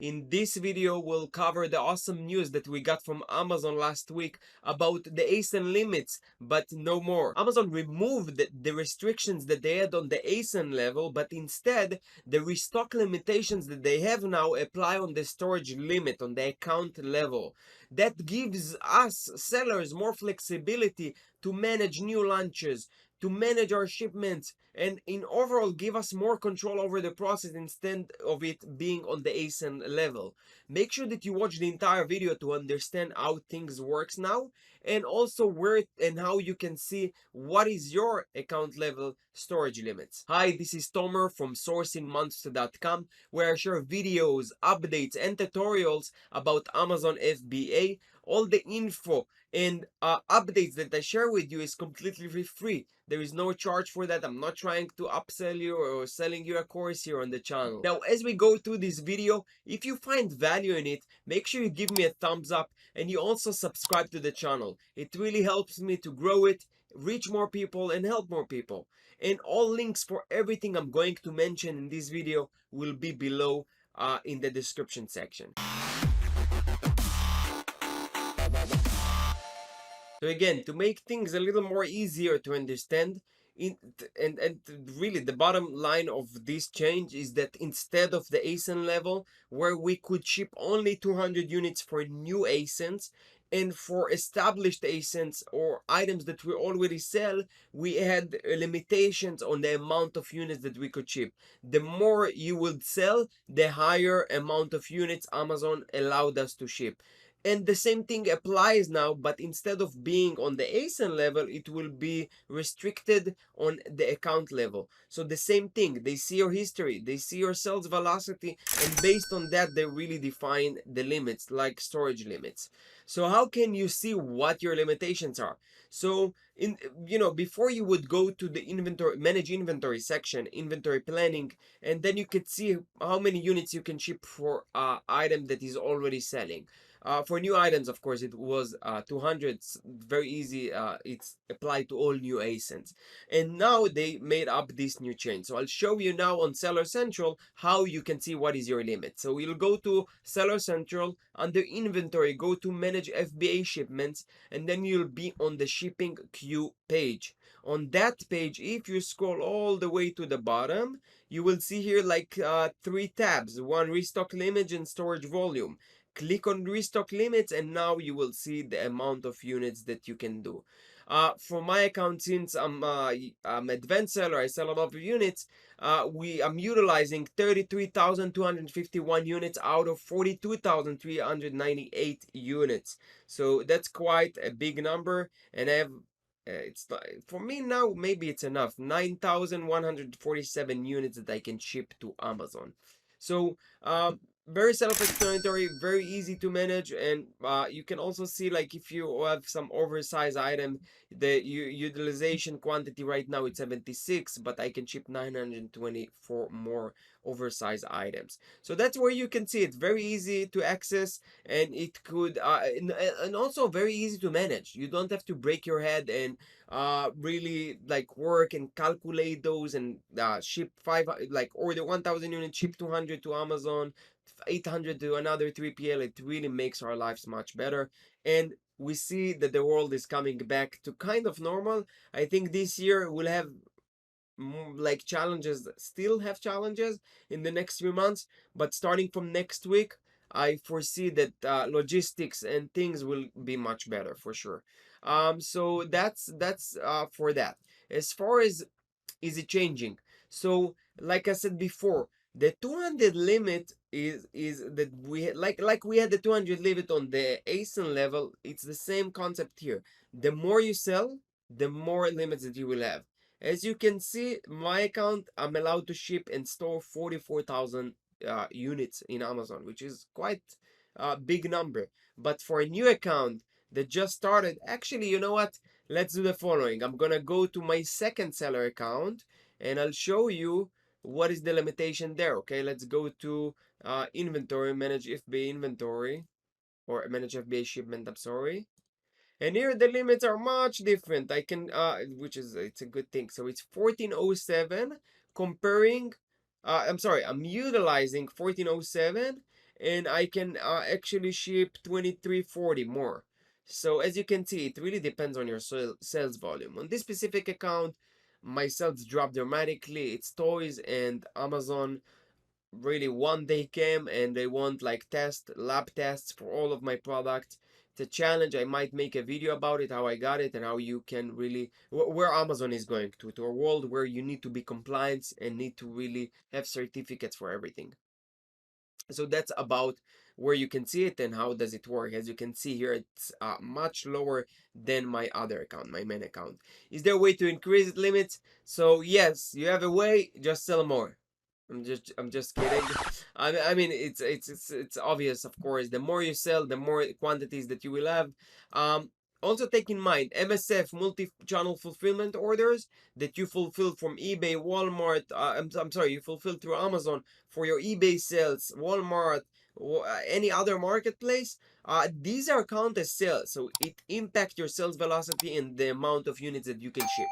In this video, we'll cover the awesome news that we got from Amazon last week about the ASIN limits, but no more. Amazon removed the restrictions that they had on the ASIN level, but instead, the restock limitations that they have now apply on the storage limit, on the account level. That gives us sellers more flexibility to manage new launches, to manage our shipments, and in overall give us more control over the process instead of it being on the ASIN level. Make sure that you watch the entire video to understand how things works now, and also where and how you can see what is your account level storage limits. Hi, this is Tomer from sourcingmonster.com, where I share videos, updates, and tutorials about Amazon FBA. All the info and updates that I share with you is completely free. There is no charge for that. I'm not trying to upsell you or selling you a course here on the channel. Now, as we go through this video, if you find value in it, make sure you give me a thumbs up and you also subscribe to the channel. It really helps me to grow it, reach more people, and help more people. And all links for everything I'm going to mention in this video will be below in the description section. So again, to make things a little more easier to understand, and really the bottom line of this change is that instead of the ASIN level, where we could ship only 200 units for new ASINs, and for established ASINs or items that we already sell, we had limitations on the amount of units that we could ship. The more you would sell, the higher amount of units Amazon allowed us to ship. And the same thing applies now, but instead of being on the ASIN level, it will be restricted on the account level. So the same thing, they see your history, they see your sales velocity, and based on that, they really define the limits, like storage limits. So how can you see what your limitations are? So before you would go to the inventory, manage inventory section, inventory planning, and then you could see how many units you can ship for item that is already selling. For new items, of course, it was 200, very easy. It's applied to all new ASINs. And now they made up this new change. So I'll show you now on Seller Central how you can see what is your limit. So we'll go to Seller Central, under inventory, go to manage FBA shipments, and then you'll be on the shipping queue page. On that page, if you scroll all the way to the bottom, you will see here like 3 tabs: one, restock limit, and storage volume. Click on restock limits, and now you will see the amount of units that you can do. For my account, since I'm advanced seller, I sell a lot of units. I'm utilizing 33,251 units out of 42,398 units. So that's quite a big number, and I have it's not, for me now, maybe it's enough. 9,147 units that I can ship to Amazon. So very self-explanatory, very easy to manage, and you can also see, like, if you have some oversized item, the utilization quantity right now it's 76, but I can ship 924 more oversized items. So that's where you can see it. Very easy to access, and it could and also very easy to manage. You don't have to break your head and really like work and calculate those and ship order 1,000 units, ship 200 to Amazon, 800 to another 3PL. It really makes our lives much better, and we see that the world is coming back to kind of normal. I think this year we'll have like challenges, still have challenges in the next 3 months, but starting from next week, I foresee that logistics and things will be much better for sure. So that's for that. As far as is it changing, so like I said before, the 200 limit is that like we had the 200 limit on the ASIN level. It's the same concept here. The more you sell, the more limits that you will have. As you can see, my account, I'm allowed to ship and store 44,000 units in Amazon, which is quite a big number. But for a new account that just started, actually, you know what? Let's do the following. I'm gonna go to my second seller account and I'll show you what is the limitation there. Okay, let's go to inventory, manage FBA inventory, or manage FBA shipment, I'm sorry. And here the limits are much different. I can which is, it's a good thing. So it's 1407 comparing I'm sorry, I'm utilizing 1407, and I can actually ship 2340 more. So as you can see, it really depends on your sales volume. On this specific account, my sales dropped dramatically. It's toys, and Amazon really one day came and they want like lab tests for all of my products. It's a challenge. I might make a video about it, how I got it, and how you can really where Amazon is going to a world where you need to be compliant and need to really have certificates for everything. So that's about where you can see it and how does it work. As you can see here, it's much lower than my other account, my main account. Is there a way to increase it limits? So yes, you have a way, just sell more. I'm just kidding. I mean it's obvious, of course. The more you sell, the more quantities that you will have. Um, Also take in mind MSF, multi-channel fulfillment orders that you fulfill from eBay, Walmart. I'm sorry, you fulfill through Amazon for your eBay sales, Walmart, any other marketplace. These are counted as sales, so it impacts your sales velocity and the amount of units that you can ship.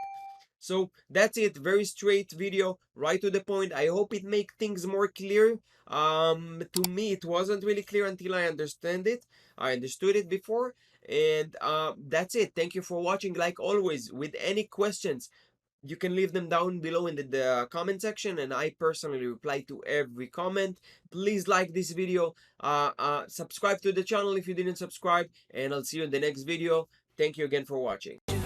So that's it. Very straight video, right to the point. I hope it make things more clear. To me, it wasn't really clear until I understand it. I understood it before, and that's it. Thank you for watching. Like always, with any questions, you can leave them down below in the comment section, and I personally reply to every comment. Please like this video. Subscribe to the channel if you didn't subscribe, and I'll see you in the next video. Thank you again for watching.